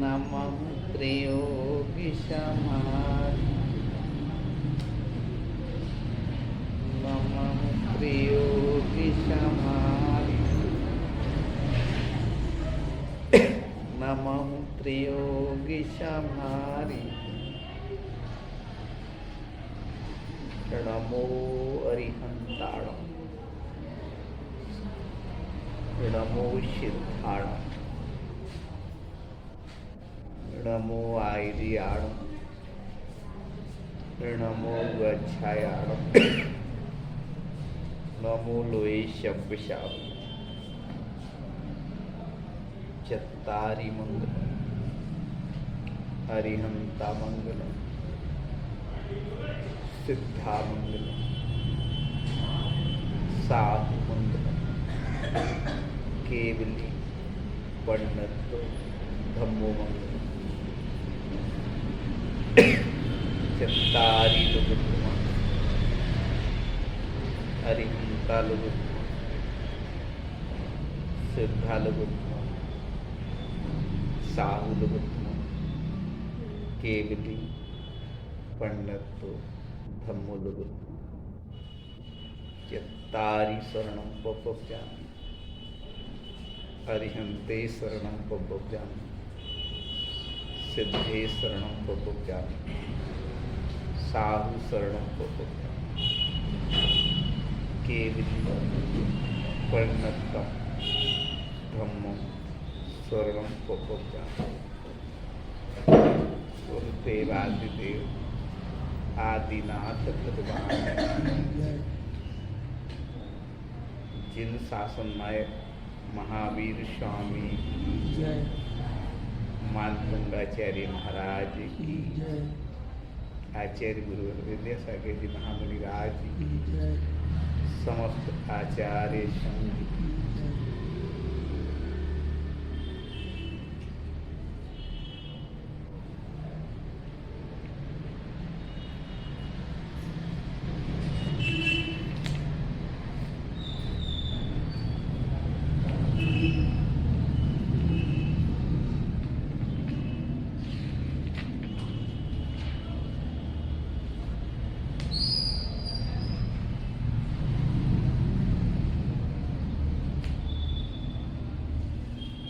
नमः त्रियोगी समाधि नमः त्रियोगी समाधि नमः त्रियोगी समाधि नमो अरिहंताणं नमो सिद्धाणं नमो आयर्याणं नमो गच्छायाणं नमो लोये शब्दशाप चत्तारि मंगलम अरिहंता मंगलम सिद्धा मंगलम साधु मंगलम केवली वर्णत्व धम्मो मंगलम चत्तारि लुगुत्तम अरिहंता लुगुत्तम सिद्धा लुगुत्तम साहु लुगुत्तम केवली पंडितो धम्मो लुगुत्तम चत्तारि शरणं पपव्यामि अरिहन्ते शरणं पपव्यामि सिद्धे शरणं पपव्यामि साहु शरणं पपव्यामि केवली पंडितं धम्मो शरणं पपव्यामि देवादिदेव आदिनाथ भगवान जिन शासन नायक महावीर स्वामी मानतुंगाचार्य महाराज की आचार्य गुरु विद्यासागर जी महामुनि राज की समस्त आचार्य संघ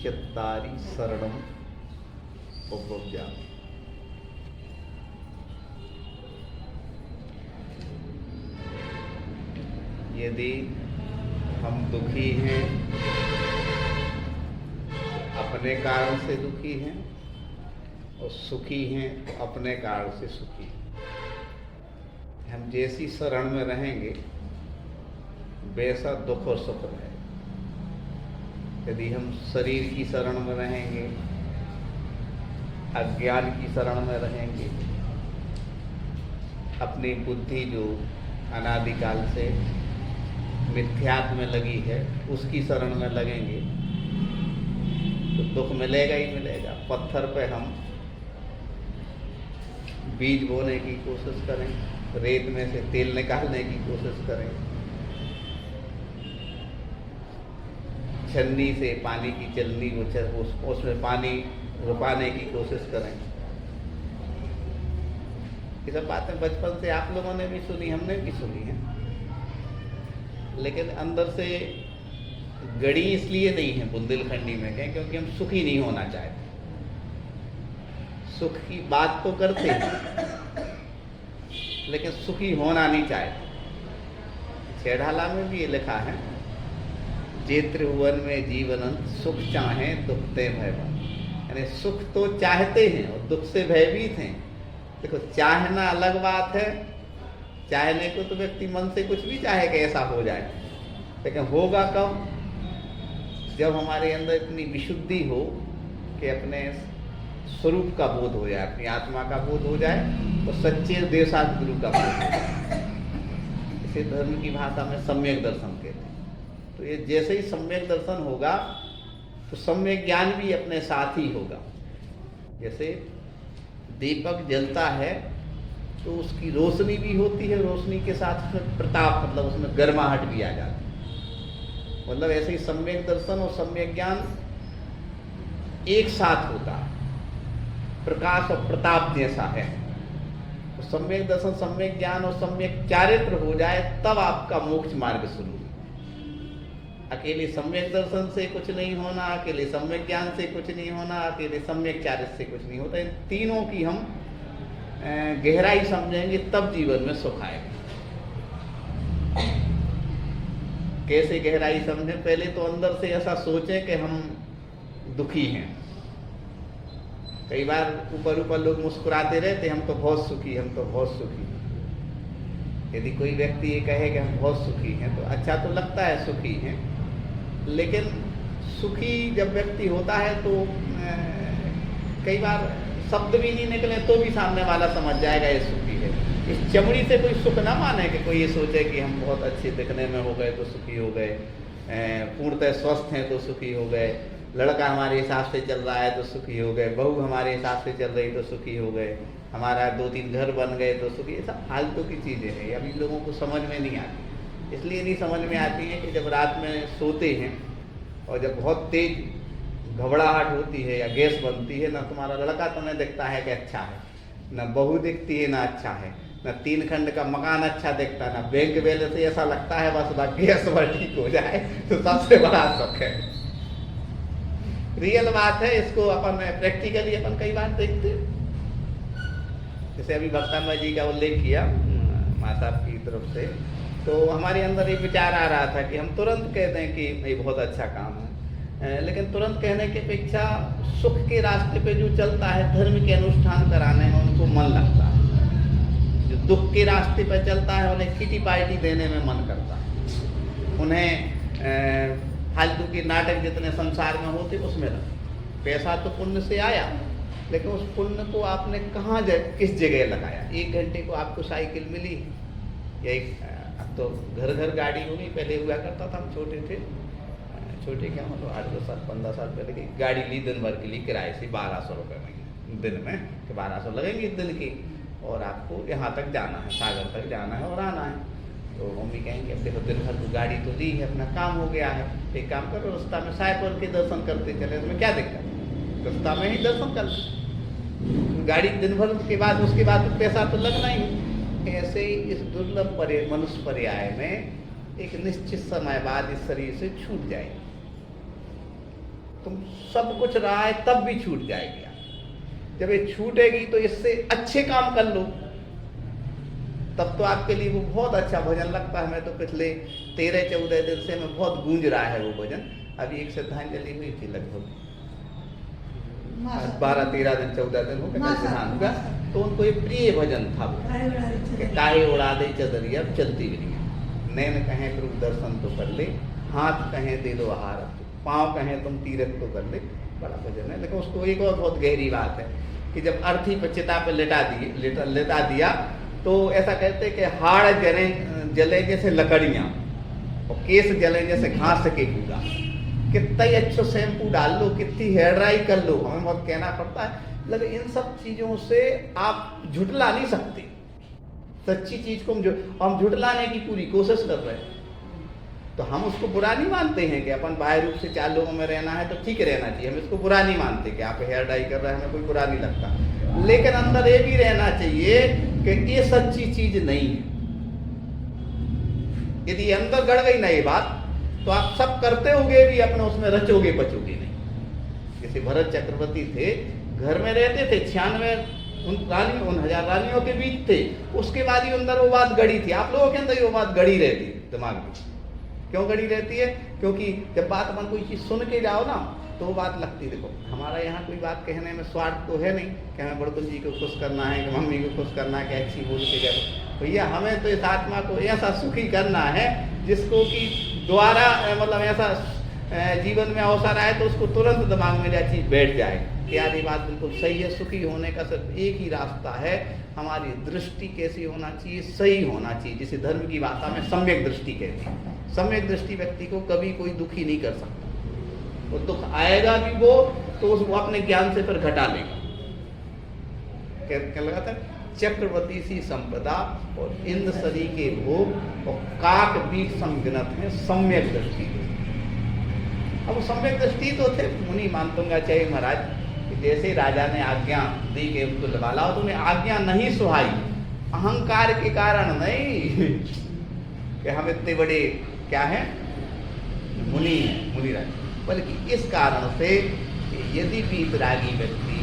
चत्तारि शरणं पपव्यामि यदि हम दुखी हैं अपने कारण से दुखी हैं और सुखी हैं तो अपने कारण से सुखी हैं। हम जैसी शरण में रहेंगे वैसा दुख और सुख रहेगा। यदि हम शरीर की शरण में रहेंगे अज्ञान की शरण में रहेंगे अपनी बुद्धि जो अनादिकाल से मिथ्यात्व में लगी है उसकी शरण में लगेंगे तो दुख मिलेगा ही मिलेगा। पत्थर पे हम बीज बोने की कोशिश करें, रेत में से तेल निकालने की कोशिश करें, छन्नी से पानी की चलनी उसमें पानी रुपाने की कोशिश करें। ये सब बातें बचपन से आप लोगों ने भी सुनी, हमने भी सुनी है, लेकिन अंदर से गड़ी इसलिए नहीं है बुंदेलखंडी में कहें क्योंकि हम सुखी नहीं होना चाहते। सुख की बात तो करते हैं लेकिन सुखी होना नहीं चाहते। छेड़ाला में भी ये लिखा है जे त्रिभुवन में जीवनंत सुख चाहे दुख ते भयभीत। यानी सुख तो चाहते हैं और दुख से भयभीत हैं। देखो चाहना अलग बात है, चाहने को तो व्यक्ति मन से कुछ भी चाहे कि ऐसा हो जाए, लेकिन होगा कब? जब हमारे अंदर इतनी विशुद्धि हो कि अपने स्वरूप का बोध हो जाए, अपनी आत्मा का बोध हो जाए तो सच्चे देवसात गुरु का बोध हो जाए। इसे धर्म की भाषा में सम्यक दर्शन कहते हैं। तो ये जैसे ही सम्यक दर्शन होगा तो सम्यक ज्ञान भी अपने साथ ही होगा। जैसे दीपक जलता है तो उसकी रोशनी भी होती है, रोशनी के साथ उसमें प्रताप मतलब उसमें गर्माहट भी आ जाती है। मतलब ऐसे ही सम्यक दर्शन और सम्यक ज्ञान एक साथ होता है, प्रकाश और प्रताप जैसा है। तो सम्यक दर्शन, सम्यक ज्ञान और सम्यक चारित्र हो जाए तब आपका मोक्ष मार्ग शुरू है। अकेले सम्यक दर्शन से कुछ नहीं होना, अकेले सम्यक ज्ञान से कुछ नहीं होना, अकेले सम्यक चारित्र से कुछ नहीं होता। इन तीनों की हम गहराई समझेंगे तब जीवन में सुख आएगा। कैसे गहराई समझें? पहले तो अंदर से ऐसा सोचें कि हम दुखी हैं। कई बार ऊपर ऊपर लोग मुस्कुराते रहते, हम तो बहुत सुखी, हम तो बहुत सुखी। यदि कोई व्यक्ति ये कहे कि हम बहुत सुखी हैं तो अच्छा तो लगता है सुखी हैं, लेकिन सुखी जब व्यक्ति होता है तो कई बार शब्द भी नहीं निकले तो भी सामने वाला समझ जाएगा ये सुखी है। इस चमड़ी से कोई सुख ना माने कि कोई ये सोचे कि हम बहुत अच्छे दिखने में हो गए तो सुखी हो गए, पूर्णतः स्वस्थ हैं तो सुखी हो गए, लड़का हमारे हिसाब से चल रहा है तो सुखी हो गए, बहू हमारे हिसाब से चल रही तो सुखी हो गए, हमारा 2-3 घर बन गए तो सुखी। ये सब फालतू की चीज़ें हैं, अभी लोगों को समझ में नहीं आती। इसलिए नहीं समझ में आती है कि जब रात में सोते हैं और जब बहुत तेज घबराहट होती है या गैस बनती है, ना तुम्हारा लड़का तुम्हें दिखता है कि अच्छा है, ना बहू दिखती है ना अच्छा है, ना 3 खंड का मकान अच्छा दिखता है, ना बैंक बैलेंस, ऐसा लगता है बस गैस पर ठीक हो जाए तो सबसे बड़ा सुख है। रियल बात है, इसको अपन प्रैक्टिकली अपन कई बार देखते हैं। जैसे अभी भक्तानंद जी का उल्लेख किया माँ साहब की तरफ से, तो हमारे अंदर एक विचार आ रहा था कि हम तुरंत कहते हैं कि ये बहुत अच्छा काम है, लेकिन तुरंत कहने की अपेक्षा सुख के रास्ते पे जो चलता है, धर्म के अनुष्ठान कराने में उनको मन लगता है। जो दुख के रास्ते पे चलता है उन्हें किटी पार्टी देने में मन करता है, उन्हें फालतू के नाटक जितने संसार में होते उसमें रख। पैसा तो पुण्य से आया, लेकिन उस पुण्य को आपने कहाँ किस जगह लगाया? 1 घंटे को आपको साइकिल मिली या अब तो घर घर गाड़ी हो गई, पहले हुआ करता था, हम छोटे थे, छोटे क्या मतलब 8-10 साल 15 साल पहले की गाड़ी ली दिन भर के लिए किराए से 1200 रुपये में दिन में, कि 1200 लगेंगे दिन की और आपको यहाँ तक जाना है, सागर तक जाना है और आना है। तो मम्मी कहेंगे अब देखो दिन भर तो गाड़ी तो ली है, अपना काम हो गया है, एक काम करो रास्ता में साईपुर के दर्शन करते चले, इसमें क्या दिक्कत है, रास्ता में ही दर्शन कर। गाड़ी दिन भर के बाद उसके बाद पैसा तो लगना ही। ऐसे ही इस दुर्लभ मनुष्य पर्याय में एक निश्चित समय बाद इस शरीर से छूट जाएगी। तुम सब कुछ रहा है तब भी छूट जाएगी। जब ये छूटेगी तो इससे अच्छे काम कर लो, तब तो आपके लिए वो बहुत अच्छा भजन लगता है। मैं तो पिछले 13-14 दिन से मैं बहुत गूंज रहा है वो भजन। अभी एक श्रद्धांजलि हुई थी लगभग 12-13 दिन 14 दिन हो गया, तो उनको एक प्रिय भजन था वो कि काहे उड़ा दे चदरिया अब चलती भी नहीं, नैन कहें प्रभु दर्शन तो कर ले, हाथ कहें दे दो आहार, पाँव कहें तुम तीरथ तो कर ले। बड़ा भजन है। लेकिन उसको एक और बहुत गहरी बात है कि जब अर्थी पर चिता पर लेटा दिया तो ऐसा कहते कि हाड़ जले जैसे लकड़ियाँ और केस जले जैसे घास के कूदा। कितना ही अच्छा शैम्पू डाल लो, कितनी हेयर ड्राई कर लो, हमें बहुत कहना पड़ता है, लेकिन इन सब चीज़ों से आप झुटला नहीं सकते। सच्ची चीज़ को हम झुटलाने की पूरी कोशिश कर रहे हैं, तो हम उसको बुरा नहीं मानते हैं कि अपन बाह्य रूप से 4 लोगों में रहना है तो ठीक रहना चाहिए, हम इसको बुरा नहीं मानते कि आप हेयर डाई कर रहे हैं, हमें कोई बुरा नहीं लगता। लेकिन अंदर ये भी रहना चाहिए कि ये सच्ची चीज नहीं है। यदि अंदर गड़ गई ना ये बात, तो आप सब करते होगे भी अपने उसमें रचोगे बचोगे नहीं। जैसे भरत चक्रवर्ती थे, घर में रहते थे, 96 उन 1000 रानियों के बीच थे, उसके बाद ही अंदर वो बात गड़ी थी। आप लोगों के अंदर वो बात गड़ी रहती है दिमाग में। क्यों गड़ी रहती है? क्योंकि जब बात अपन कोई चीज़ सुन के जाओ ना तो वो बात लगती। देखो हमारा यहाँ कोई बात कहने में स्वार्थ तो है नहीं कि हमें बड़कुल जी को खुश करना है, कि मम्मी को खुश करना है, कि अच्छी बोल के गए। भैया हमें तो इस आत्मा को ऐसा सुखी करना है जिसको कि द्वारा मतलब ऐसा जीवन में अवसर आए तो उसको तुरंत दिमाग में यह चीज़ बैठ जाए कि यार ये बात बिल्कुल सही है। सुखी होने का सिर्फ एक ही रास्ता है, हमारी दृष्टि कैसी होना चाहिए, सही होना चाहिए, जिसे धर्म की भाषा में सम्यक दृष्टि कहते हैं। सम्यक दृष्टि व्यक्ति को कभी कोई दुखी नहीं कर सकता। वो दुख आएगा भी वो तो वो अपने ज्ञान से फिर घटा लेगा। क्या लगा था? चक्रवर्ती सी संपदा और इंद्र सरी के भोग और काक भी संगनत है सम्यक दृष्टि। अब वो सम्यक दृष्टि तो थे, मुनि मानतुंगा चाहिए महाराज कि जैसे राजा ने आज्ञा दी कि उनको लगा तुम्हें आज्ञा नहीं सुहाई, अहंकार के कारण नहीं कि हम इतने बड़े क्या हैं मुनि हैं, मुनिराज, बल्कि इस कारण से यदि भी विरागी व्यक्ति,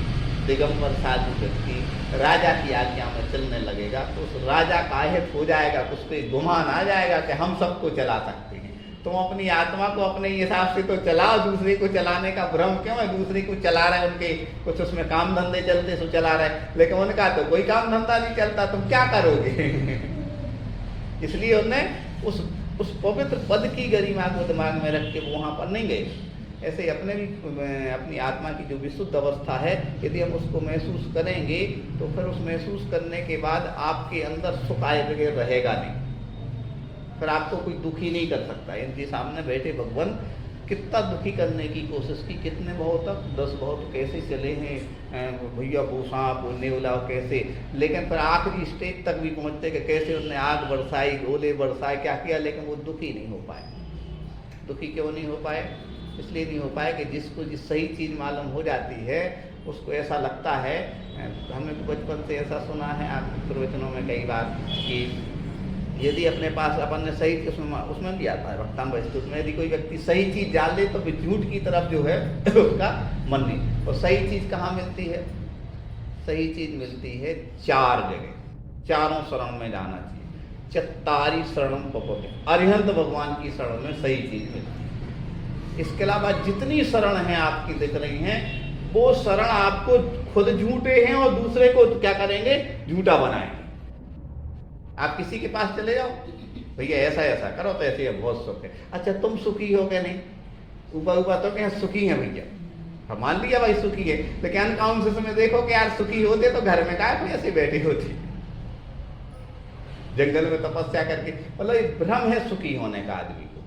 दिगंबर साधु व्यक्ति राजा की आज्ञा में चलने लगेगा तो उस राजा का हित हो जाएगा, उस पर गुमान आ जाएगा कि हम सबको चला सकते हैं। तुम अपनी आत्मा को अपने हिसाब से तो चलाओ, दूसरे को चलाने का भ्रम क्यों है? दूसरे को चला रहे, उनके कुछ उसमें काम धंधे चलते सो चला रहे, लेकिन उनका तो कोई काम धंधा नहीं चलता, तुम क्या करोगे? इसलिए उन्होंने उस पवित्र पद की गरिमा को दिमाग में रख के वो वहां पर नहीं गए। ऐसे अपने भी अपनी आत्मा की जो विशुद्ध अवस्था है, यदि हम उसको महसूस करेंगे तो फिर उस महसूस करने के बाद आपके अंदर सुख आए बगैर रहेगा नहीं, फिर आपको कोई दुखी नहीं कर सकता। इनके सामने बैठे भगवान कितना दुखी करने की कोशिश की, कितने भाव तक 10 भाव तो कैसे चले हैं भैया, वो सांप वो नेवला कैसे, लेकिन फिर आखिरी स्टेज तक भी पहुंचते कि कैसे उन्होंने आग बरसाई, गोले बरसाए, क्या किया, लेकिन वो दुखी नहीं हो पाए। दुखी क्यों नहीं हो पाए? इसलिए नहीं हो पाए कि जिसको जिस सही चीज़ मालूम हो जाती है उसको ऐसा लगता है, हमने तो बचपन से ऐसा सुना है आपके प्रवचनों में कई बार कि यदि अपने पास अपन ने सही उसमें भी आता है भक्तांग वस्तु में, यदि कोई व्यक्ति सही चीज़ जान ले तो फिर झूठ की तरफ जो है उसका मन नहीं। और सही चीज़ कहाँ मिलती है? सही चीज़ मिलती है 4 जगह, चारों शरण में जाना चाहिए। चत्तारी शरणम पपते, अरिहंत भगवान की शरण में सही चीज़ मिलती है। इसके अलावा जितनी शरण हैं आपकी दिख रही हैं, वो शरण आपको खुद झूठे हैं और दूसरे को क्या करेंगे, झूठा बनाएंगे। आप किसी के पास चले जाओ, भैया ऐसा ऐसा करो तो ऐसे बहुत सुख है, अच्छा तुम सुखी हो क्या? नहीं, ऊपर ऊपर तो क्या सुखी है भैया, हम मान लिया भाई सुखी है, लेकिन अनकॉन्शियस में देखो कि यार सुखी होते तो घर में क्या कोई ऐसे बैठे होते, जंगल में तपस्या करके। मतलब भ्रम है सुखी होने का आदमी को,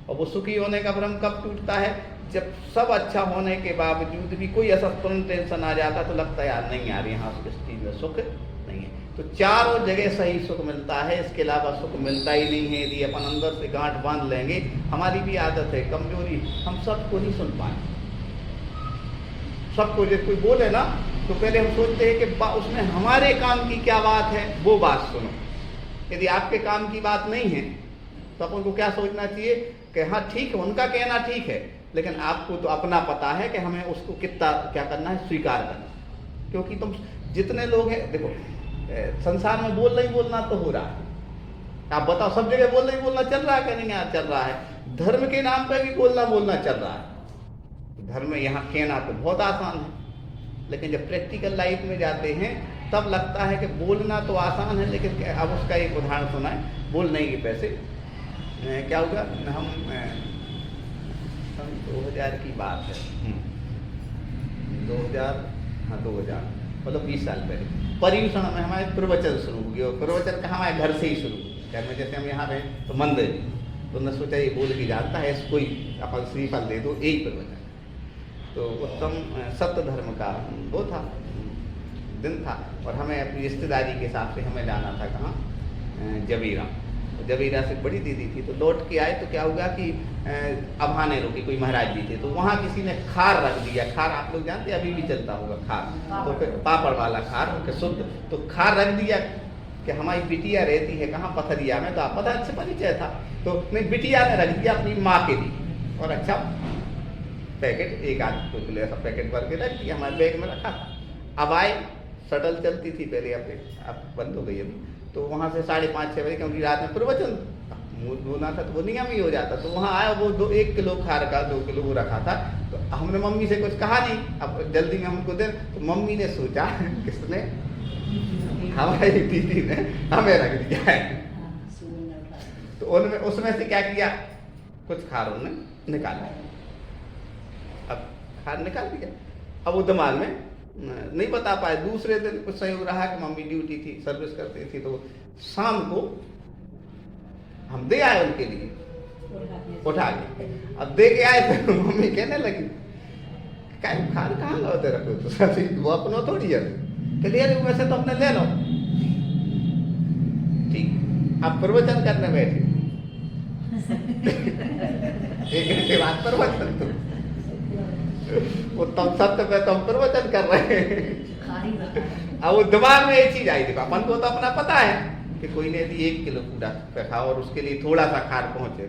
और वो सुखी होने का भ्रम कब टूटता है? जब सब अच्छा होने के बावजूद भी कोई ऐसा तुरंत टेंशन आ जाता तो लगता है यार नहीं यार यहाँ इस चीज में सुख नहीं है। तो चारों जगह सही सुख मिलता है, इसके अलावा सुख मिलता ही नहीं है। यदि अपन अंदर से गांठ बांध लेंगे, हमारी भी आदत है कमजोरी, हम सबको नहीं सुन पाए। सबको जब कोई बोले ना तो पहले हम सोचते हैं कि उसमें हमारे काम की क्या बात है, वो बात सुनो। यदि आपके काम की बात नहीं है तो अपन को क्या सोचना चाहिए कि हाँ ठीक है, उनका कहना ठीक है, लेकिन आपको तो अपना पता है कि हमें उसको कितना क्या करना है, स्वीकार करना। क्योंकि तुम जितने लोग हैं, देखो संसार में बोलना ही बोलना तो हो रहा है, आप बताओ सब जगह बोलना ही बोलना चल रहा है कि नहीं? यार चल रहा है। धर्म के नाम पर भी बोलना चल रहा है। धर्म यहाँ कहना तो बहुत आसान है, लेकिन जब प्रैक्टिकल लाइफ में जाते हैं तब लगता है कि बोलना तो आसान है, लेकिन अब उसका एक उदाहरण सुना है। बोलने के पैसे क्या होगा, हम 2000 की बात है, 2000 मतलब 20 साल पहले पर्यूषण में हमारे प्रवचन शुरू हो गया। प्रवचन का हमारे घर से ही शुरू हो, घर में जैसे हम यहाँ रहे तो मंदिर, तो उन्होंने सोचा ये बोल के जानता है इसको ही अपन श्रीफल दे दो, यही प्रवचन। तो उत्तम सत्य धर्म का वो था, दिन था, और हमें अपनी रिश्तेदारी के हिसाब से हमें जाना था कहाँ, जबीरा। जबीरा से बड़ी दीदी थी, तो लौट के आए तो क्या हुआ कि अभाने रोके, कोई महाराज जी थे, तो वहाँ किसी ने खार रख दिया। खार आप लोग जानते हैं, अभी भी चलता होगा खार, तो फिर पापड़ वाला खार शुद्ध, तो खार रख दिया कि हमारी बिटिया रहती है कहाँ, पथरिया में, तो आप पता अच्छे परिचय था, तो नहीं बिटिया ने रख दिया अपनी माँ के लिए, और अच्छा पैकेट एक आदमी को ऐसा पैकेट भर के रख दिया, हमारे बैग में रखा था। अब आए, शटल चलती थी पहले, अब बंद हो गई अभी, तो वहाँ से 5:30-6 बजे, क्योंकि रात में प्रवचन बोलना था तो वो नियम ही हो जाता, तो वहाँ आया वो 1 किलो खार का 2 किलो वो रखा था। तो हमने मम्मी से कुछ कहा नहीं, अब जल्दी में हमको दे, तो मम्मी ने सोचा किसने, हमारी दीदी ने हमें रख दिया है। तो उनमें उसमें से क्या किया, कुछ खार उन्होंने निकाला, अब खार निकाल दिया। अब वो दिमाग में नहीं बता पाए। दूसरे दिन कुछ सहयोग रहा कि मम्मी ड्यूटी थी, सर्विस करती थी, तो शाम को हम दे आए उनके लिए, उठा के। अब दे के आए तो मम्मी कहने लगी खार कहाँ लाते रखो, तो सभी वो अपना थोड़ी है, चलिए वैसे तो अपने ले लो, ठीक। अब प्रवचन करने बैठे 1 घंटे बाद प्रवचन तुम वो तुम सत्य पे तुम प्रवचन कर रहे हैं। अब वो दिमाग में ये चीज आई, देखो अपन को तो अपना पता है कि कोई ने यदि 1 किलो पूरा खाओ और उसके लिए थोड़ा सा खार पहुंचे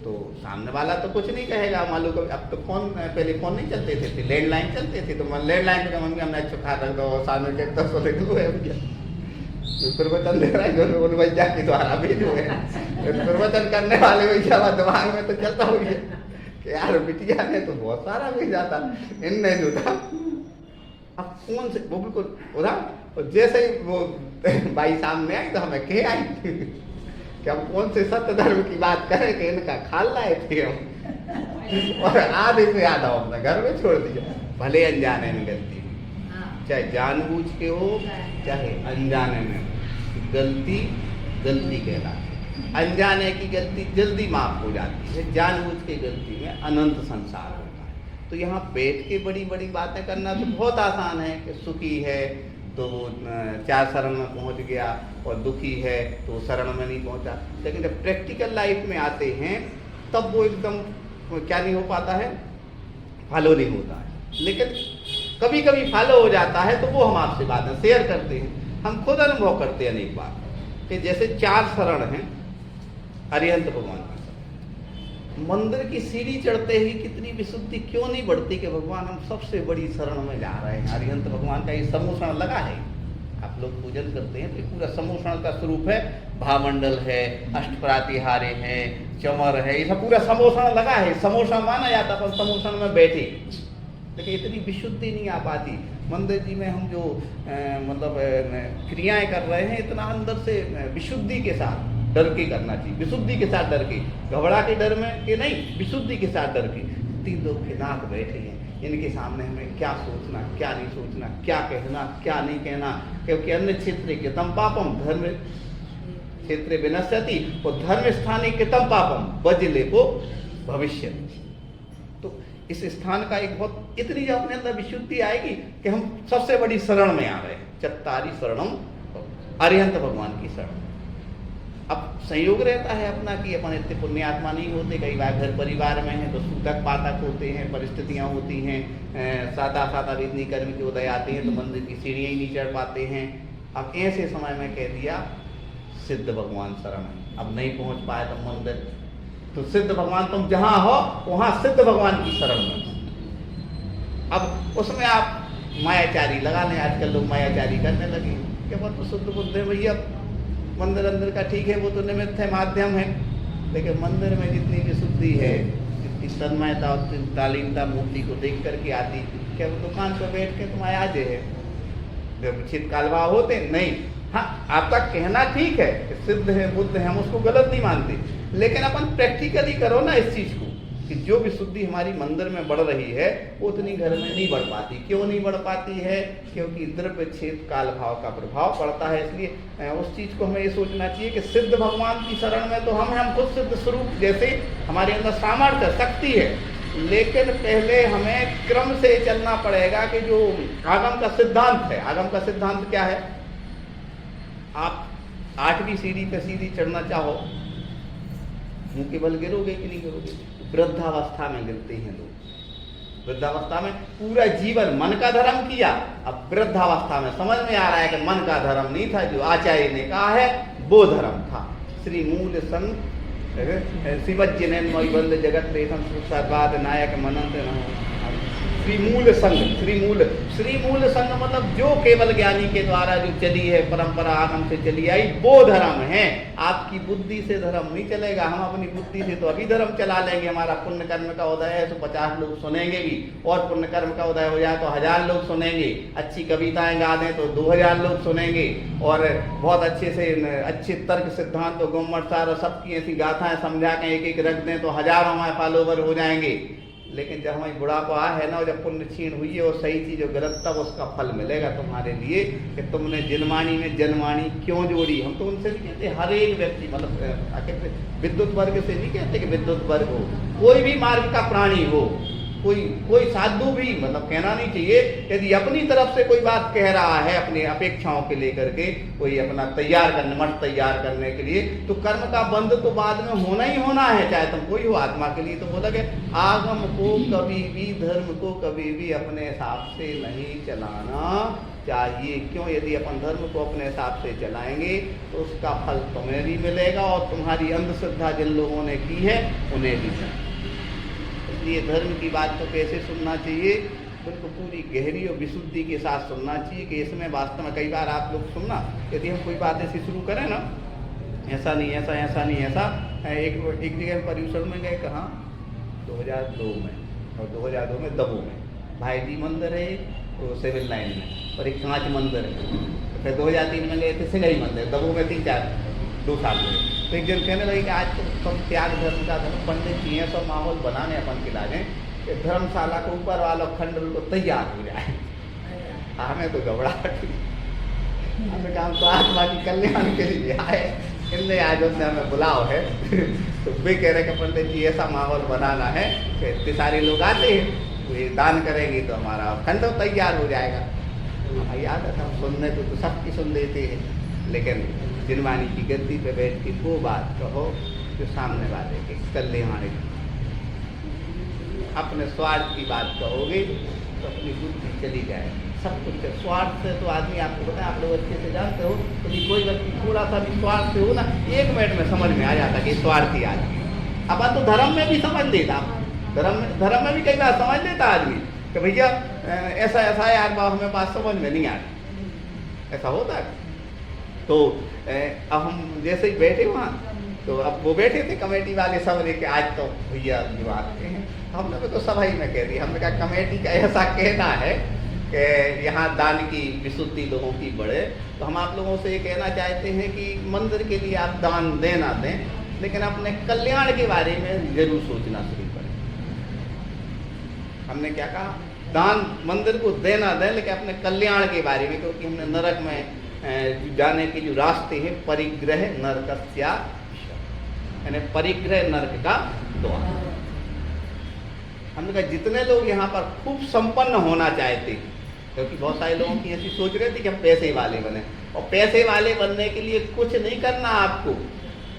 तो सामने वाला तो कुछ नहीं कहेगा। मालूम को अब तो फोन, पहले फोन नहीं चलते थे, लैंडलाइन चलते थे, तो लैंडलाइन पे मम्मी हमने अच्छा खा रख दो, सामने के 10 लिख दो है भैया प्रवचन दे रहा है उन भैया के द्वारा भेजो है। प्रवचन करने वाले भैया दिमाग में तो चलता हो गया कि यार बिटिया ने तो बहुत सारा भेजा था, इनने जो था अब कौन से वो बिल्कुल उधर, और जैसे ही वो भाई सामने आई तो हमें कह आई कि हम कौन से सत्य धर्म की बात करें कि इनका खाल लाए थे हम, और आधे से आधा अपने घर में छोड़ दिया। भले अनजाने में गलती हुई, चाहे जानबूझ के हो चाहे अनजाने में हो, गलती गलती कहलाती है। अनजाने की गलती जल्दी माफ हो जाती है, जानबूझ के गलती में अनंत संसार होता है। तो यहाँ बैठ के बड़ी बड़ी बातें करना तो बहुत आसान है कि सुखी है तो वो 4 शरण में पहुंच गया, और दुखी है तो शरण में नहीं पहुंचा। लेकिन जब प्रैक्टिकल लाइफ में आते हैं तब वो एकदम क्या नहीं हो पाता है, फॉलो नहीं होता है। लेकिन कभी कभी फॉलो हो जाता है तो वो हम आपसे बातें शेयर करते हैं। हम खुद अनुभव करते हैं अनेक बार कि जैसे 4 शरण हैं अरिहंत भगवान की। मंदिर की सीढ़ी चढ़ते ही कितनी विशुद्धि क्यों नहीं बढ़ती कि भगवान हम सबसे बड़ी शरण में जा रहे हैं। अरिहंत भगवान का ये समूषण लगा है, आप लोग पूजन करते हैं तो पूरा समूषण का स्वरूप है, भामंडल है, अष्टप्रातिहारे हैं, चमर है, ये सब पूरा समूषण लगा है। समूषण माना जाता पर समूषण में बैठे, लेकिन इतनी विशुद्धि नहीं आ पाती। मंदिर जी में हम जो मतलब क्रियाएं कर रहे हैं इतना अंदर से विशुद्धि के साथ डर के करना चाहिए, विशुद्धि के साथ डर के, घबरा के डर में के नहीं, विशुद्धि के साथ डर के। 3 लोग के नाथ बैठे हैं, इनके सामने हमें क्या सोचना क्या नहीं सोचना, क्या कहना क्या नहीं कहना, क्योंकि अन्य क्षेत्र कृतम पापम धर्म क्षेत्र विनश्यति और धर्म स्थाने कृतम पापम बजले को भविष्य। तो इस स्थान का एक बहुत इतनी जब अपने अंदर विशुद्धि आएगी कि हम सबसे बड़ी शरण में आ रहे हैं। 4 शरणम अरिहंत भगवान की शरण। अब संयोग रहता है अपना कि अपन इतने पुण्यात्मा नहीं होते, कई बार घर परिवार में हैं तो सूतक पातक होते हैं, परिस्थितियां होती हैं, सादा विधि कर्म के उदय आते हैं तो मंदिर की सीढ़ियाँ ही नहीं चढ़ पाते हैं। अब ऐसे समय में कह दिया सिद्ध भगवान शरण, अब नहीं पहुंच पाए तो मंदिर, तो सिद्ध भगवान तुम जहां हो वहां सिद्ध भगवान की शरण में। अब उसमें आप मायाचारी लगा लें, आजकल लोग मायाचारी करने लगे कि वो तो शुद्ध बुद्ध है भैया, मंदिर अंदर का ठीक है, वो तो निमित्त है, माध्यम है। लेकिन मंदिर में जितनी विशुद्धि है, जितनी तन्मयता और तालीमता मूर्ति को देख करके आती, क्या वो दुकान पर बैठ के तुम आज है जब चित कालवा होते नहीं। हाँ, आपका कहना ठीक है कि सिद्ध है बुद्ध है, हम उसको गलत नहीं मानते, लेकिन अपन प्रैक्टिकली करो ना इस चीज को कि जो विशुद्धि हमारी मंदिर में बढ़ रही है वो उतनी घर में नहीं बढ़ पाती। क्यों नहीं बढ़ पाती है? क्योंकि द्रव्य क्षेत्र काल भाव का प्रभाव पड़ता है। इसलिए उस चीज को हमें ये सोचना चाहिए कि सिद्ध भगवान की शरण में तो हम खुद सिद्ध स्वरूप, जैसे हमारे अंदर सामर्थ्य शक्ति है, लेकिन पहले हमें क्रम से चलना पड़ेगा कि जो आगम का सिद्धांत है। आगम का सिद्धांत क्या है? आप 8वीं सीढ़ी पे सीढ़ी चढ़ना चाहो, मुंह के बल गिरोगे कि नहीं गिरोगे? वृद्धावस्था में गिरते हैं लोग। वृद्धावस्था में पूरा जीवन मन का धर्म किया, अब वृद्धावस्था में समझ में आ रहा है कि मन का धर्म नहीं था, जो आचार्य ने कहा है वो धर्म था। श्री मूल संग शिवज्जनन बंद जगत रेखम सर्वाद नायक मनंत श्रीमूल संग मतलब जो केवल ज्ञानी के द्वारा जो चली है, परंपरा आगम से चली आई, वो धर्म है। आपकी बुद्धि से धर्म नहीं चलेगा। हम अपनी बुद्धि से तो अभी धर्म चला लेंगे। हमारा पुण्य कर्म का उदय है तो 50 लोग सुनेंगे भी, और पुण्य कर्म का उदय हो जाए तो 1000 लोग सुनेंगे। अच्छी कविताएं गा दें तो 2000 लोग सुनेंगे, और बहुत अच्छे से अच्छे तर्क सिद्धांत और गुम्मट सार सबकी ऐसी गाथाएं समझा के एक एक रख दें तो हजारों हमारे फॉलोवर हो जाएंगे। लेकिन जब हमारी बुढ़ापा है ना, जब पुण्य क्षीण हुई है और सही चीज और गलत, तब उसका फल मिलेगा तुम्हारे लिए कि तुमने जिनवाणी में जनवाणी क्यों जोड़ी। हम तो उनसे नहीं कहते, हर एक व्यक्ति मतलब विद्युत वर्ग से नहीं कहते कि विद्युत वर्ग हो, कोई भी मार्ग का प्राणी हो, कोई साधु भी मतलब कहना नहीं चाहिए, यदि अपनी तरफ से कोई बात कह रहा है अपनी अपेक्षाओं के लेकर के, कोई अपना मठ तैयार करने के लिए, तो कर्म का बंध तो बाद में होना ही होना है, चाहे तुम कोई हो। आत्मा के लिए तो बोला गया आगम को कभी भी, धर्म को कभी भी अपने हिसाब से नहीं चलाना चाहिए। क्यों? यदि अपन धर्म को अपने हिसाब से चलाएंगे तो उसका फल तुम्हें भी मिलेगा और तुम्हारी अंधश्रद्धा जिन लोगों ने की है उन्हें भी मिलेगा। इसलिए धर्म की बात को कैसे सुनना चाहिए? बिल्कुल पूरी गहरी और विशुद्धि के साथ सुनना चाहिए कि इसमें वास्तव में कई बार आप लोग सुनना, यदि हम कोई बात ऐसी शुरू करें ना, ऐसा नहीं ऐसा, ऐसा नहीं ऐसा। एक जगह पर्यूषण में गए, कहाँ? 2002 में, और 2002 में दबू में भाई जी मंदिर है तो सिविल लाइन में, और एक कांच मंदिर है। फिर 2003 में गए थे सिंगई मंदिर, दबू में 2 साल हुए। तो एक जन कहने लगे कि आज तो तुम त्याग धर्म का धर्म, पंडित जी हैं सब माहौल बनाने अपन खिला दें कि धर्मशाला को ऊपर वाला खंडल को तैयार हो जाए। हमें तो घबराहट हुई, हमें काम तो आत्मा की कल्याण के लिए आए, इनने आज उनने हमें बुलाओ है तो वे कह रहे कि पंडित जी ऐसा माहौल बनाना है कि इतने सारे लोग आते हैं, तो ये दान करेंगे तो हमारा खंडल तैयार हो जाएगा। हमारी आदत हम सुनने तो सबकी सुन लेते हैं, लेकिन जिनवानी की गद्दी पे बैठ के वो बात कहो जो सामने वाले के कल्याण की। अपने स्वार्थ की बात कहोगे तो अपनी बुद्धि चली जाएगी। सब कुछ है स्वार्थ से, तो आदमी आपको पता है, आप लोग अच्छे से जानते हो, तो कोई व्यक्ति थोड़ा सा भी स्वार्थ से हो ना, 1 मिनट में समझ में आ जाता कि स्वार्थी आदमी। अब तो धर्म में भी समझ लेता, धर्म में भी कई बार समझ लेता आदमी कि भैया ऐसा ऐसा है यार, हमें बात समझ में नहीं आ रही, ऐसा होता है। तो अब हम जैसे ही बैठे वहाँ, तो अब वो बैठे थे कमेटी वाले सब लेके, आज तो भैया जो आते हैं, हमने तो सभाई में कह दिया, हमने कहा कमेटी का ऐसा कहना है कि यहाँ दान की विशुद्धि लोगों की बढ़े, तो हम आप लोगों से ये कहना चाहते हैं कि मंदिर के लिए आप दान दें ना दें, लेकिन अपने कल्याण के बारे में जरूर सोचना शुरू करें। हमने क्या कहा? दान मंदिर को देना दें, लेकिन अपने कल्याण के बारे में, क्योंकि हमने नरक में जाने के जो रास्ते हैं, परिग्रह नरकस्या, यानी परिग्रह नरक का द्वार। हमने कहा जितने लोग यहाँ पर खूब संपन्न होना चाहते, क्योंकि बहुत सारे लोगों की ऐसी सोच रहे थे कि हम पैसे वाले बने, और पैसे वाले बनने के लिए कुछ नहीं करना आपको,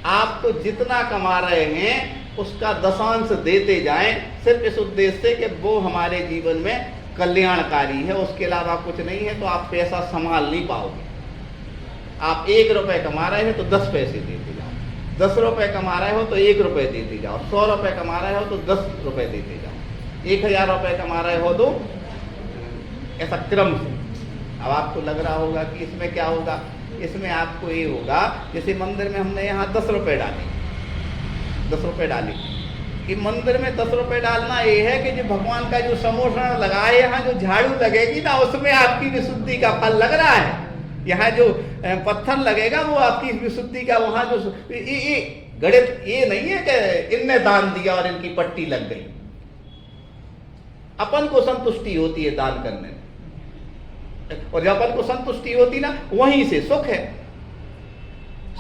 आप तो जितना कमा रहे हैं उसका दशांश देते जाएं, सिर्फ इस उद्देश्य से कि वो हमारे जीवन में कल्याणकारी है, उसके अलावा कुछ नहीं है। तो आप पैसा संभाल नहीं पाओगे। आप 1 रुपये कमा रहे हैं तो 10 पैसे देते जाओ, 10 रुपये कमा रहे हो तो 1 रुपये देते जाओ, 100 रुपये कमा रहे हो तो 10 रुपये देते जाओ, 1000 रुपये कमा रहे हो तो ऐसा क्रम से। अब आपको लग रहा होगा कि इसमें क्या होगा, इसमें आपको ये होगा जैसे मंदिर में हमने यहाँ 10 रुपये डाले, 10 रुपये डाले, कि मंदिर में 10 रुपये डालना ये है कि जो भगवान का जो समोषण लगा है, यहाँ जो झाड़ू लगेगी ना, उसमें आपकी विशुद्धि का फल लग रहा है। यहाँ जो पत्थर लगेगा वो आपकी विशुद्धि का, वहाँ जो गणित ये नहीं है कि इनने दान दिया और इनकी पट्टी लग गई। अपन को संतुष्टि होती है दान करने में, और जब अपन को संतुष्टि होती ना, वहीं से सुख है।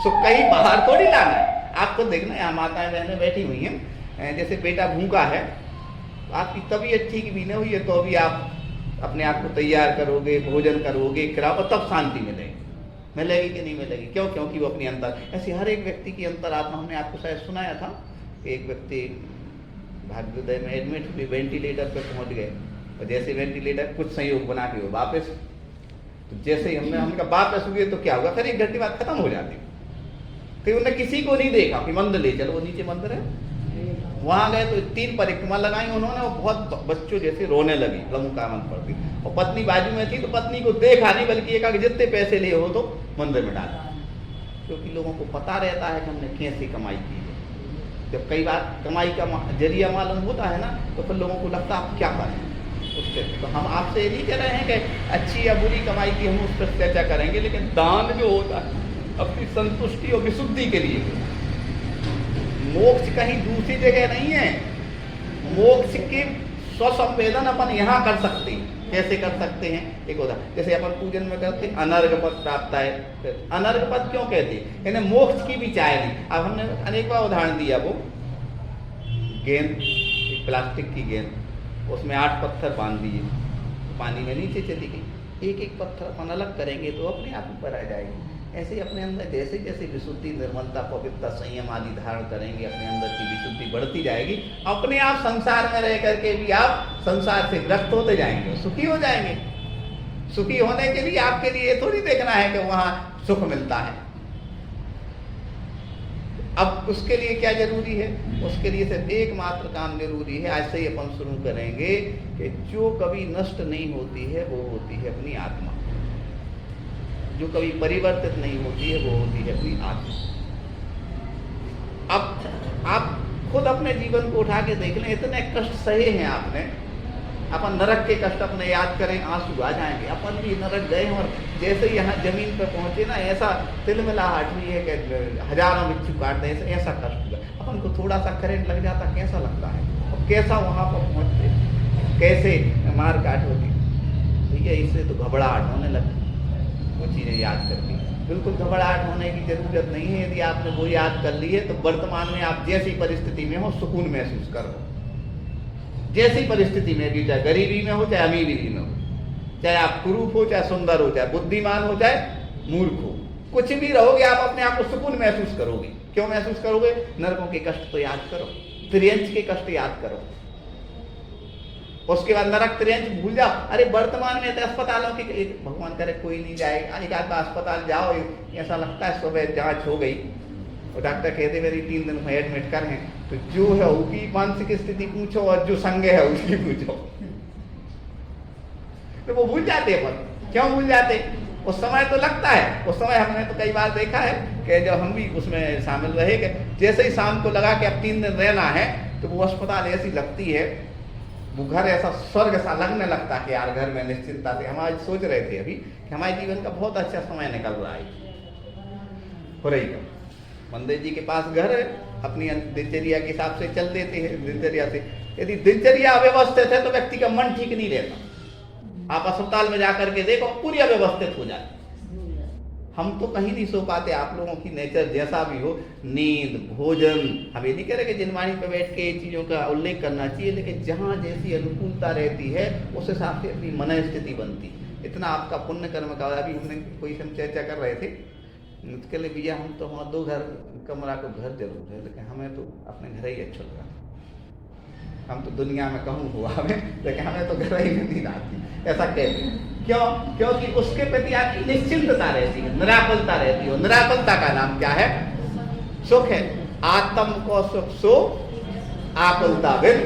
सुख कहीं बाहर थोड़ी लाना है। आपको देखना, यहाँ माताएं बहनें बैठी हुई हैं, जैसे बेटा भूखा है, आपकी तबीयत ठीक भी नहीं हुई है तो भी आप अपने आप को तैयार करोगे, भोजन करोगे, खिलाओ, तब शांति मिलेगी कि नहीं मिलेगी? क्यों? क्योंकि वो अपनी अंतर, ऐसे हर एक व्यक्ति की अंतरात्मा, हमने आपको शायद सुनाया था, एक व्यक्ति भाग्योदय में एडमिट हुए, वेंटिलेटर पे पहुंच गए, और जैसे वेंटिलेटर कुछ संयोग बना के वो वापस, तो जैसे ही हमने कहा वापस हुए तो क्या होगा, फिर 1 घंटे बाद खत्म हो जाती। फिर उन्होंने किसी को नहीं देखा कि मंदिर ले चलो, वो नीचे मंदिर है, वहां गए तो 3 परिक्रमा लगाई उन्होंने, और बहुत बच्चों जैसे रोने लगी, प्रमुखामंत पड़ गई, और पत्नी बाजू में थी तो पत्नी को देखा नहीं, बल्कि एक जितने पैसे लिए हो तो मंदिर में डाला, क्योंकि लोगों को पता रहता है कि हमने कैसे कमाई की है। जब कई बार कमाई का जरिया मालूम होता है ना, तो फिर लोगों को लगता है आप क्या करें उससे। तो हम आपसे ये नहीं कह रहे हैं कि अच्छी या बुरी कमाई की हम उस पर चर्चा करेंगे, लेकिन दान जो होता है अपनी संतुष्टि और विशुद्धि के लिए। मोक्ष कहीं दूसरी जगह नहीं है, मोक्ष के स्वसंवेदन अपन यहाँ कर सकते हैं। कैसे कर सकते हैं? एक उदाहरण, जैसे अपन पूजन में करते अनर्घ पद प्राप्त है, अनर्घ पद क्यों कहते हैं? यानी मोक्ष की भी चाय नहीं। अब हमने अनेक बार उदाहरण दिया, वो गेंद, एक प्लास्टिक की गेंद, उसमें 8 पत्थर बांध दिए, पानी में नीचे चली गई। एक एक पत्थर अपन अलग करेंगे तो अपने आप ऊपर आ जाएगी। ऐसे ही अपने अंदर जैसे जैसे विशुद्धि, निर्मलता, पवित्रता, संयम आदि धारण करेंगे, अपने अंदर की विशुद्धि बढ़ती जाएगी। अपने आप संसार में रह करके भी आप संसार से ग्रस्त होते जाएंगे, सुखी हो जाएंगे। सुखी होने के लिए आपके लिए ये थोड़ी देखना है कि वहां सुख मिलता है। अब उसके लिए क्या जरूरी है? उसके लिए सिर्फ एकमात्र काम जरूरी है। आज से ही अपन शुरू करेंगे कि जो कभी नष्ट नहीं होती है वो होती है अपनी आत्मा, जो कभी परिवर्तित नहीं होती है वो होती है अपनी आत्मा। अब आप खुद अपने जीवन को उठा के देख लें, इतने कष्ट सहे हैं आपने। अपन नरक के कष्ट अपने याद करें, आंसू आ जाएंगे। अपन भी नरक गए और जैसे यहाँ जमीन पर पहुंचे ना, ऐसा तिलमिलाहट हुई है कि हजारों बिच्छू काटते हैं, ऐसा कष्ट हुआ। अपन को थोड़ा सा करंट लग जाता कैसा लगता है, और कैसा वहां पर पहुंचते, कैसे मार काट होती। भैया इससे तो घबराहट होने लगती वो चीजें याद करके। बिल्कुल घबराहट होने की जरूरत नहीं है। यदि आपने वो याद कर ली है तो वर्तमान में आप जैसी परिस्थिति में हो सुकून महसूस करो। जैसी परिस्थिति में भी, चाहे गरीबी में हो चाहे अमीरी में हो, चाहे आप कुरूप हो चाहे सुंदर हो, चाहे बुद्धिमान हो चाहे मूर्ख हो, कुछ भी रहोगे आप अपने आप को सुकून महसूस करोगे। क्यों महसूस करोगे? नरकों के कष्ट तो याद करो, त्रियंच के कष्ट याद करो, उसके बाद नरक त्रियंच भूल जाओ। अरे वर्तमान में तो अस्पतालों की, भगवान करे कोई नहीं जाएगा, एक आध बार अस्पताल जाओ, ऐसा लगता है सुबह जांच हो गई और डॉक्टर कहते मेरी 3 दिन में एडमिट कर हैं, तो जो है उसकी मानसिक स्थिति पूछो और जो संग है उसकी पूछो, तो वो भूल जाते हैं। पर क्यों भूल जाते? उस समय तो लगता है, उस समय हमने तो कई बार देखा है कि जब हम भी उसमें शामिल रहे कि जैसे ही शाम को लगा कि अब 3 दिन रहना है, तो वो अस्पताल ऐसी लगती है, वो घर ऐसा स्वर्ग सा लगने लगता है कि यार घर में निश्चिंता से। हम आज सोच रहे थे अभी कि हमारे जीवन का बहुत अच्छा समय निकल रहा है, हो रही है। मंदिर जी के पास घर है, अपनी दिनचर्या के हिसाब से चल देते हैं। दिनचर्या से यदि दिनचर्या अव्यवस्थित है तो व्यक्ति का मन ठीक नहीं रहता। आप अस्पताल में जाकर के देखो, पूरी अव्यवस्थित हो जाती। हम तो कहीं नहीं सो पाते, आप लोगों की नेचर जैसा भी हो, नींद, भोजन, हम ये नहीं कह रहे कि जिनवाणी पर बैठ के चीज़ों का उल्लेख करना चाहिए, लेकिन जहाँ जैसी अनुकूलता रहती है उस हिसाब से अपनी मन स्थिति बनती। इतना आपका पुण्य कर्म का। अभी हमने कोई से हम चर्चा कर रहे थे, उसके लिए भैया हम तो वहाँ 2 घर कमरा को घर जरूर है, लेकिन हमें तो अपने घर ही अच्छा लगा। हम तो दुनिया में कहूँ हुआ हमें, लेकिन हमें तो घर ही में नींद आती, ऐसा कहते हैं। क्यों? क्योंकि उसके प्रति आपकी निश्चिंतता रहती है, निराकुलता रहती है। निराकुलता का नाम क्या है? सुख है। आत्म को सुख सो आकुलता बिन।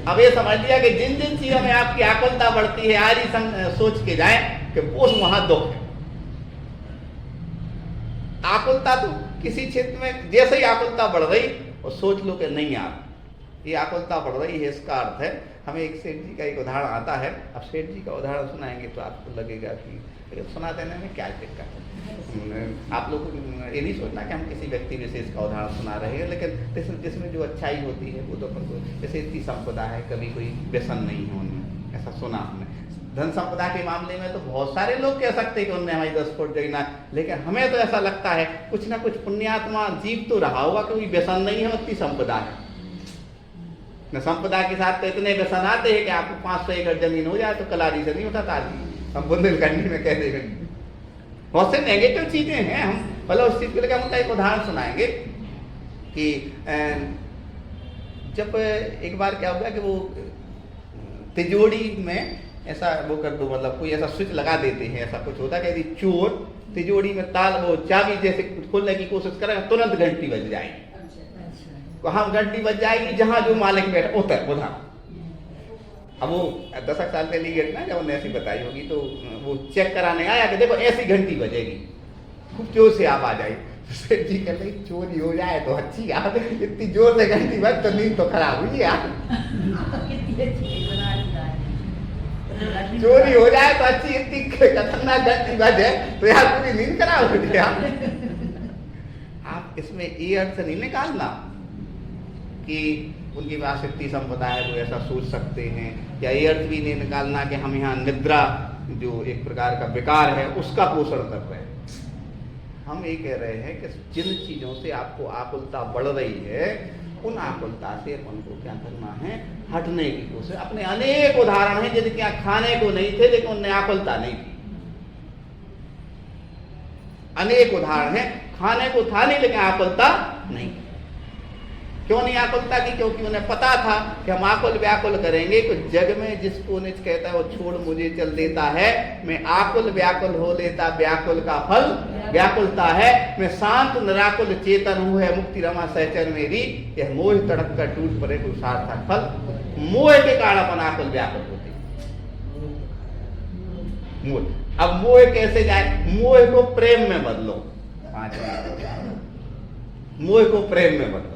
अब ये समझ लिया कि जिन जिन चीजों में आपकी आकुलता बढ़ती है, आज ही सोच के जाए कि वो वहां दुख है। आकुलता तो किसी क्षेत्र में जैसे ही आकुलता बढ़ रही और सोच लो कि नहीं यार ये आकुलता बढ़ रही है, इसका अर्थ है। हमें एक सेठ जी का एक उदाहरण आता है। अब सेठ जी का उदाहरण सुनाएंगे तो आपको लगेगा कि सुना देने में क्या दिक्कत है। आप लोग ये नहीं सोचना कि हम किसी व्यक्ति विशेष का उदाहरण सुना रहे हैं, लेकिन जिसमें जो अच्छाई होती है वो तो अपन को, जैसे इतनी संपदा है, कभी कोई व्यसन नहीं है उनमें, ऐसा सुना हमने। धन संपदा के मामले में तो बहुत सारे लोग कह सकते हैं कि उनने हमारी 10 फुट जगना, लेकिन हमें तो ऐसा लगता है कुछ ना कुछ पुण्यात्मा जीव तो रहा होगा, कोई व्यसन नहीं है, उतनी संपदा है न। संपदा के साथ तो इतने व्यसन आते हैं कि आपको 500 एकड़ जमीन हो जाए तो कलारी से नहीं उठाता आदमी। हम बुंदेलखंडी में कह देंगे बहुत से नेगेटिव चीजें हैं। हम भले उस चीज को लेकर हम एक उदाहरण सुनाएंगे कि जब एक बार क्या होगा कि वो तिजोरी में ऐसा वो कर दो, मतलब कोई ऐसा स्विच लगा देते हैं, ऐसा कुछ होता है कि यदि चोर तिजोरी में ताल वो चाबी जैसे खोलने की कोशिश करेगा तुरंत घंटी बज जाएगी। वहां घंटी बज जाएगी जहां जो मालिक बैठा उधर उधर। अब वो 10 साल पहले घटना जब उन्हें ऐसी बताई होगी, तो वो चेक कराने आया कि देखो ऐसी घंटी बजेगी, खूब जोर से आवाज आई। सेठ जी कह रहे चोरी हो जाए तो अच्छी यार, इतनी जोर से घंटी बज तो नींद तो खराब हुई यार। चोरी हो जाए तो अच्छी, इतनी खतरनाक घंटी बजे तो यार पूरी नींद खराब हो जाए। आप इसमें ये अर्थ नहीं निकालना कि उनके पास इतनी संपदा है वो ऐसा सोच सकते हैं, या ये अर्थ भी नहीं निकालना कि हम यहाँ निद्रा जो एक प्रकार का विकार है उसका पोषण कर रहे हैं। हम ये कह रहे हैं कि जिन चीजों से आपको आकुलता बढ़ रही है उन आकुलता से अपन को क्या करना है, हटने की कोशिश। अपने अनेक उदाहरण हैं जिनके यहाँ खाने को नहीं थे लेकिन उनमें आकुलता नहीं थी। अनेक उदाहरण हैं, खाने को था नहीं लेकिन आकुलता नहीं। क्यों नहीं आकुलता की? क्योंकि उन्हें पता था कि हम आकुल व्याकुल करेंगे तो जग में जिसको निज कहता है वो छोड़ मुझे चल देता है। मैं आकुल व्याकुल हो लेता, व्याकुल का फल व्याकुलता है। मैं शांत निराकुल चेतन हूँ है मुक्ति रमा सहचर मेरी, यह मोह तड़प कर टूट पड़े कोई सार्थक फल। मोह के कारण अपन आकुल व्याकुल होते। मोह, अब मोह कैसे जाए? मोह को प्रेम में बदलो। 5 मिनट मोह को प्रेम में बदलो।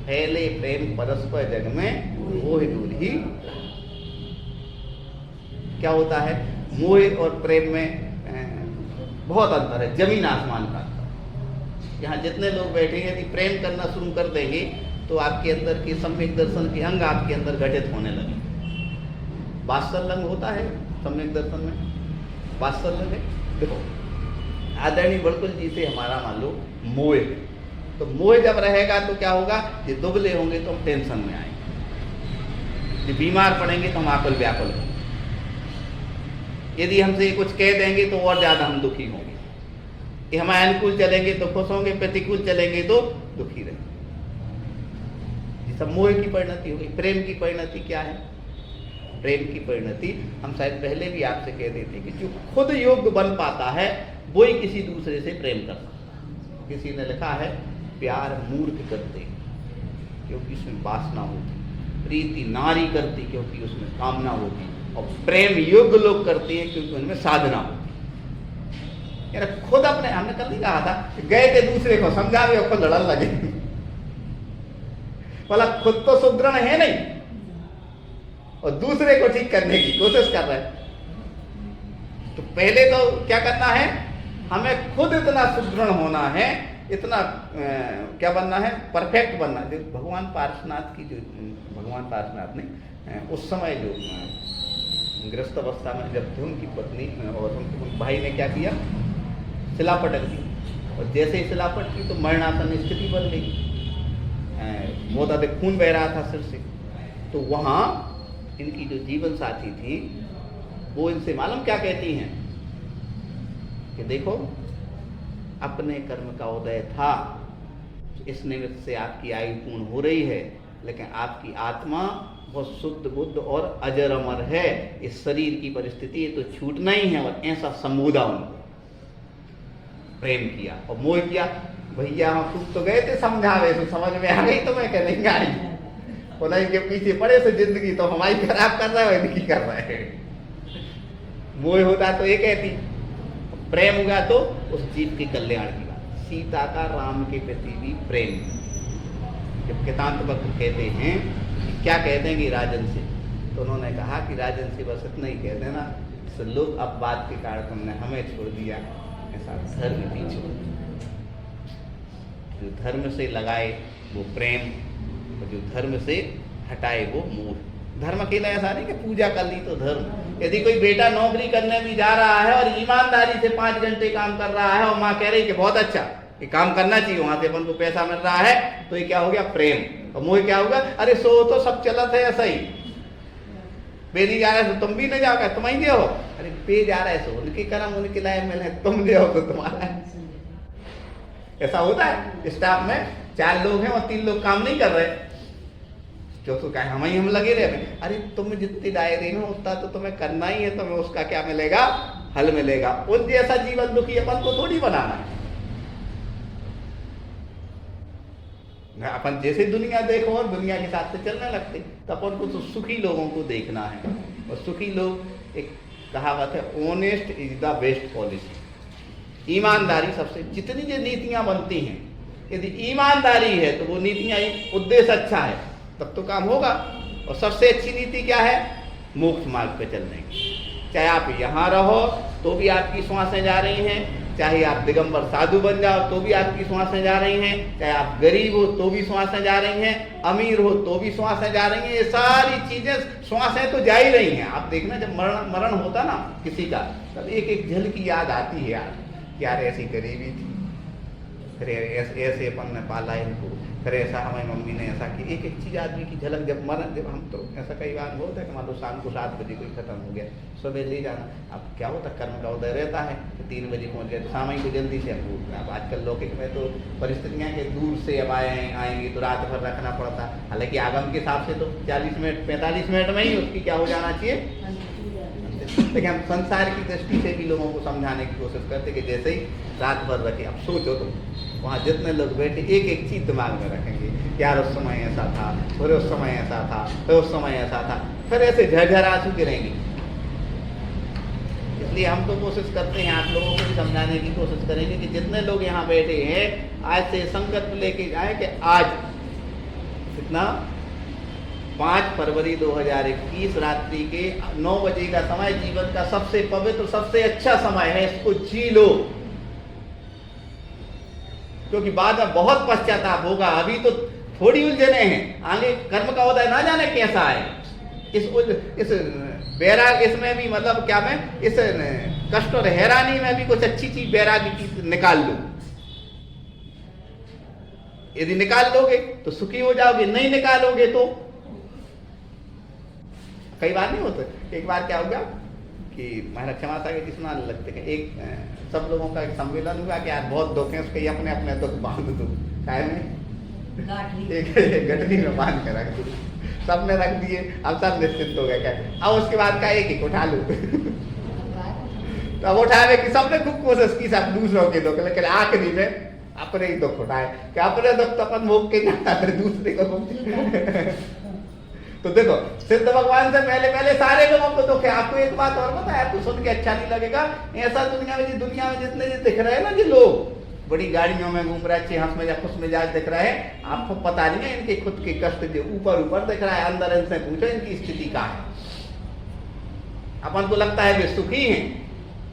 पहले प्रेम परस्पर जग में मोह दूर ही। क्या होता है मोह और प्रेम में? बहुत अंतर है, जमीन आसमान का अंतर। यहाँ जितने लोग बैठे हैं यदि प्रेम करना शुरू कर देंगे तो आपके अंदर की सम्यक दर्शन के अंग आपके अंदर घटित होने लगे। वात्सल्य होता है सम्यक दर्शन में, वात्सल्य है। देखो आदरणीय बड़कुल जी से हमारा मान लो मोह, तो मोह जब रहेगा तो क्या होगा? ये दुबले होंगे तो हम टेंशन में आएंगे, ये बीमार पड़ेंगे तो हम आकुल व्याकुल होंगे, यदि हमसे कुछ कह देंगे तो और ज्यादा हम दुखी होंगे, कि हमारे अनुकूल चलेंगे तो खुश होंगे, प्रतिकूल चलेंगे तो दुखी रहेंगे। ये सब मोह की परिणति होगी। प्रेम की परिणति क्या है? प्रेम की परिणति हम शायद पहले भी आपसे कह देते कि जो खुद योग्य बन पाता है वो ही किसी दूसरे से प्रेम कर सकता है। किसी ने लिखा है प्यार मूर्ख करते क्योंकि उसमें वासना होती, प्रीति नारी करती क्योंकि उसमें कामना होती, और प्रेम योग्य लोग करते हैं क्योंकि उनमें साधना होती। यार खुद अपने, हमने कल नहीं कहा था, गए थे दूसरे को समझावे और खुद लड़न लगे। बोला खुद तो सुदृढ़ है नहीं और दूसरे को ठीक करने की कोशिश कर रहे हैं। तो पहले तो क्या करना है, हमें खुद इतना सुदृढ़ होना है, इतना क्या बनना है, परफेक्ट बनना है। भगवान पार्श्वनाथ की जो, भगवान पार्श्वनाथ ने उस समय जो गृहस्थ अवस्था में जब थे उनकी पत्नी और उनके भाई ने क्या किया, शिला पटक दी, और जैसे ही शिला पटकी तो मरणासन स्थिति बन गई, बहुत अधिक खून बह रहा था सिर से। तो वहाँ इनकी जो जीवन साथी थी वो इनसे मालूम क्या कहती हैं कि देखो अपने कर्म का उदय था, इस निमित्त से आपकी आयु पूर्ण हो रही है, लेकिन आपकी आत्मा बहुत शुद्ध बुद्ध और अजर अमर है। इस शरीर की परिस्थिति तो छूटना ही है। और ऐसा संबोधा उनको, प्रेम किया और मोह किया। भैया हम खूब तो गए थे समझावे, तो समझ में आ गई तो मैं कह नहीं आई, और इनके पीछे पड़े से जिंदगी तो हमारी खराब कर रहा है, इनकी कर रहा है। मोह होता तो ये कहती, प्रेम होगा तो उस जीव के कल्याण की बात। सीता का राम के प्रति भी प्रेम। जब कितांत वक्त कहते हैं कि क्या कह देंगे राजन से, तो उन्होंने कहा कि राजन से बस इतना ही कह देना, लोग अब बात के कारण तुमने हमें छोड़ दिया, ऐसा धर्म भी छोड़ दिया। जो धर्म से लगाए वो प्रेम, और जो धर्म से हटाए वो मोह। धर्म अकेला ऐसा नहीं कि पूजा कर ली तो धर्म। यदि कोई बेटा नौकरी करने भी जा रहा है और ईमानदारी से 5 घंटे काम कर रहा है और माँ कह रही कि बहुत अच्छा ये काम करना चाहिए, वहां से अपन को पैसा मिल रहा है, तो ये क्या हो गया, प्रेम। और मोह क्या होगा, अरे सो तो सब चलत है ऐसा ही, बे नहीं जा रहा है तो तुम भी नहीं जाओगे, तुम ही हो, अरे बे जा रहा है सो उनके कर्म उनके लायक मिले, तुम जो हो तो तुम्हारा। ऐसा होता है स्टाफ में 4 लोग हैं और 3 लोग काम नहीं कर रहे, क्यों तो कहे हम लगे रहे। अरे तुम जितनी दायरे में उतना तो तुम्हें करना ही है, तुम्हें उसका क्या मिलेगा, हल मिलेगा। उन जैसा जीवन दुखी अपन को थोड़ी बनाना है। अपन जैसे दुनिया देखो और दुनिया के साथ से चलने लगते, तो अपन को तो सुखी लोगों को देखना है। और सुखी लोग, एक कहावत है, honest is the best policy. ईमानदारी सबसे, जितनी जो नीतियां बनती हैं, यदि ईमानदारी है तो वो नीतियां, उद्देश्य अच्छा है तब तो काम होगा। और सबसे अच्छी नीति क्या है, मोक्ष मार्ग पे चलने की। चाहे आप यहाँ रहो तो भी आपकी श्वासें जा रही हैं, चाहे आप दिगंबर साधु बन जाओ तो भी आपकी श्वासें जा रही हैं, चाहे आप गरीब हो तो भी श्वासें जा रही हैं, अमीर हो तो भी श्वासें जा रही हैं। ये सारी चीजें, श्वासें तो जा ही रही हैं। आप देखना जब मरण होता ना किसी का, तब एक एक झलकी याद आती है, यार ऐसी गरीबी थी, फिर ऐसे ऐसे अपन ने पाला इनको, फिर ऐसा हमारी मम्मी ने ऐसा कि एक एक चीज़ आदमी की झलक जब हम तो ऐसा कई बार होता है कि मान लो शाम को 7 बजे कोई खत्म हो गया, सुबह ले जाना। अब क्या होता है, कर्म का उदय रहता है तो 3 बजे पहुँच गए तो शाम ही को जल्दी से हम उठना। अब आजकल लौकिक में तो परिस्थितियाँ के दूर से अब आएंगे तो रात भर रखना पड़ता। हालांकि आगम के हिसाब से तो 40 मिनट 45 मिनट में ही उसकी क्या हो जाना चाहिए। लेकिन हम संसार की दृष्टि से भी लोगों को समझाने की कोशिश करते कि जैसे ही रात भर रखे। अब सोचो तुम वहाँ जितने लोग बैठे एक एक चीज़ दिमाग में रखेंगे, यार उस समय ऐसा था, फिर उस समय ऐसा था, फिर उस समय ऐसा था, फिर ऐसे झरझर आंसू गिरेंगे। इसलिए हम तो कोशिश करते हैं, आप लोगों को भी समझाने की कोशिश करेंगे कि जितने लोग यहाँ बैठे हैं आज से संकल्प लेके जाए कि आज कितना 5 फरवरी 2021 रात्रि के 9 बजे का समय जीवन का सबसे पवित्र सबसे अच्छा समय है, इसको जी लो। क्योंकि बाद में बहुत पश्चाताप होगा, अभी तो थोड़ी उलझने हैं, आगे कर्म का उदय ना जाने कैसा है। इस बैराग इसमें भी मतलब क्या मैं इस कष्ट और हैरानी में भी कुछ अच्छी चीज बैरागी की निकाल लो। यदि निकाल लोगे तो सुखी हो जाओगे, नहीं निकालोगे तो कई बार नहीं होता। एक बार क्या हो गया कि महाराज क्षमा सागर जी सुनाने लगते हैं, एक सब लोगों का एक सम्मेलन हुआ कि यार बहुत दुख है, उसके अपने अपने दुख बांध दो, काय में एक गठरी में बांध के रख दो। सबने रख दिए, अब सब निश्चिंत हो गए। क्या अब उसके बाद का एक उठा लो तो अब उठाने की सबने खूब कोशिश की, सब दूसरों के दुख, लेकिन आखिरी में अपने ही दुख उठाए कि अपने दुख तो अपन भोग के जाता फिर दूसरे को तो देखो सिद्ध भगवान से पहले पहले सारे लोगों को दुख है। आपको एक बात और पता है, आपको सुन के अच्छा नहीं लगेगा, ऐसा दुनिया में जितने दिख रहे हैं ना जी लोग बड़ी गाड़ियों में घूम रहे, अच्छे हंस में या खुश मिजाज दिख रहे हैं, आपको पता नहीं है इनके खुद के कष्ट जो ऊपर ऊपर दिख रहा है, अंदर इनसे पूछो इनकी स्थिति क्या है। अपन को लगता है वे सुखी हैं,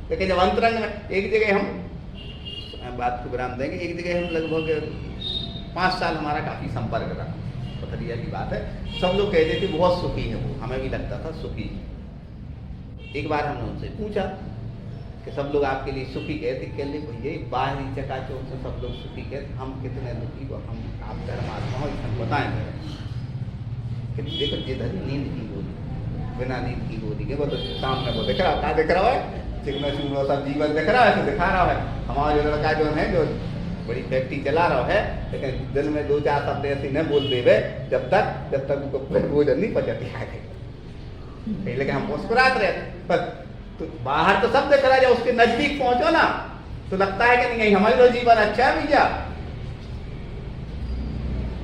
लेकिन जब अंतरंग में एक जगह हम बात को विराम देंगे, एक जगह हम लगभग 5 साल हमारा काफी संपर्क रहा, पथरिया की बात है। सब लोग कहते थे बहुत सुखी है वो, हमें भी लगता था सुखी। एक बार हमने उनसे पूछा कि सब लोग आपके लिए सुखी कहते, कहते भैया बाहरी चकाचौंध से सब लोग सुखी कहते, हम कितने दुखी को हम आप धर्मात्मा हो इसमें बताएं कि देखो जिधर नींद की गोली, बिना नींद की गोली के वो तो सामने वो दिख रहा है, क्या दिख रहा है, चिकना चूना सब जीवन दिख रहा है, तो दिखा रहा है। हमारा जो लड़का जो है जो बड़ी फैक्ट्री चला रहा है, लेकिन दिन में 2-4 शब्द ऐसे न बोल देवे जब तक उनको भोजन नहीं पचती है। लेकिन हम मुस्कुराते रहे, पर तो बाहर तो सब दिख रहा है, जब उसके नजदीक पहुंचो ना तो लगता है कि नहीं हमारा जीवन अच्छा है भैया।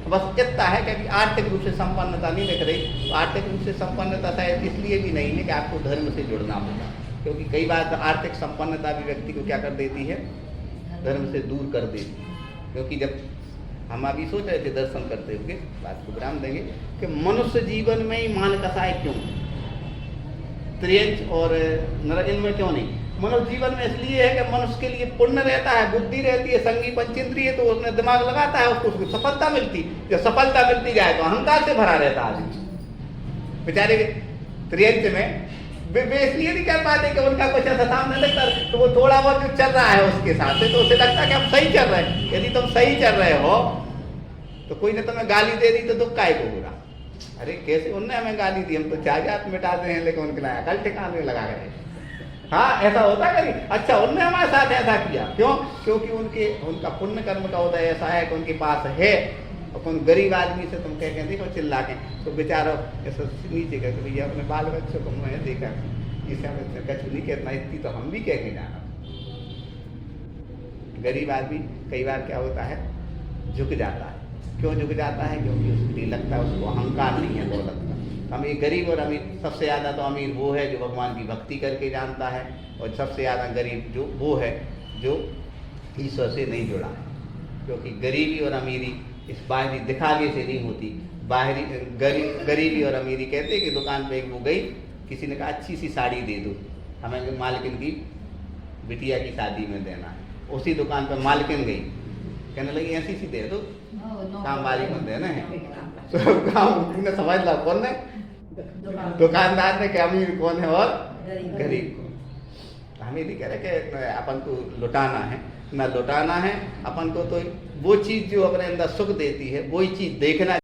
बस इतना है कि आर्थिक रूप से संपन्नता नहीं दिख रही, तो आर्थिक रूप से संपन्नता शायद इसलिए भी नहीं है कि आपको धर्म से जुड़ना होगा, क्योंकि कई बार आर्थिक संपन्नता भी व्यक्ति को क्या कर देती है, धर्म से दूर कर देती। क्योंकि जब हम अभी सोच रहे थे दर्शन करते हुए, बात को विराम देंगे कि मनुष्य जीवन में ही मान कसाय क्यों, त्रियंच और नर इनमें क्यों नहीं। मनुष्य जीवन में इसलिए है कि मनुष्य के लिए पुण्य रहता है, बुद्धि रहती है, संगी पंचेंद्रिय, तो उसने दिमाग लगाता है, उसको सफलता मिलती। जब सफलता मिलती जाए तो अहंकार से भरा रहता आदमी। बेचारे त्रियंच में वे इसलिए नहीं कर पाते कि उनका कुछ ऐसा सामने लगता, तो वो थोड़ा बहुत जो चल रहा है उसके साथ से तो उसे लगता है कि हम सही चल रहे हैं। यदि तुम सही चल रहे हो तो कोई ने तुम्हें गाली दे दी तो दुख काय को होगा, अरे कैसे उनने हमें गाली दी, हम तो जायदाद मिटाते हैं लेकिन उनके लाया कल ठिकाने लगा गए। हाँ ऐसा होता कभी, अच्छा उनने हमारे साथ ऐसा किया क्यों, क्योंकि उनका पुण्य कर्म का उदय ऐसा है कि उनके पास है। अपन गरीब आदमी से तुम कह के देखो चिल्ला के तो बेचारो ऐसा नीचे कहते भैया अपने बाल बच्चों को मैं देखा इसे हमें कछु नहीं कहना, इतनी तो हम भी कह के जाना। गरीब आदमी कई बार क्या होता है झुक जाता है, क्यों झुक जाता है, क्योंकि उसके लिए लगता है उसको अहंकार नहीं है दौलत का। अमीर गरीब और अमीर, सबसे ज़्यादा तो अमीर वो है जो भगवान की भक्ति करके जानता है, और सबसे ज़्यादा गरीब जो वो है जो ईश्वर से नहीं जुड़ा है। क्योंकि गरीबी और अमीरी इस बाहरी दिखावे से नहीं होती। बाहरी गरीबी और अमीरी कहते कि दुकान पे एक वो गई, किसी ने कहा अच्छी सी साड़ी दे दो, हमें मालकिन की बिटिया की शादी में देना है। उसी दुकान पे मालकिन गई, कहने लगी ऐसी सी दे दो, काम वाली को देना है। तो काम समझ ला कौन है, दुकानदार ने कि अमीर कौन है और गरीब कौन। हम ये नहीं कह रहे कि अपन को लुटाना है, ना लुटाना है अपन को, तो वो चीज़ जो अपने अंदर सुख देती है वही चीज़ देखना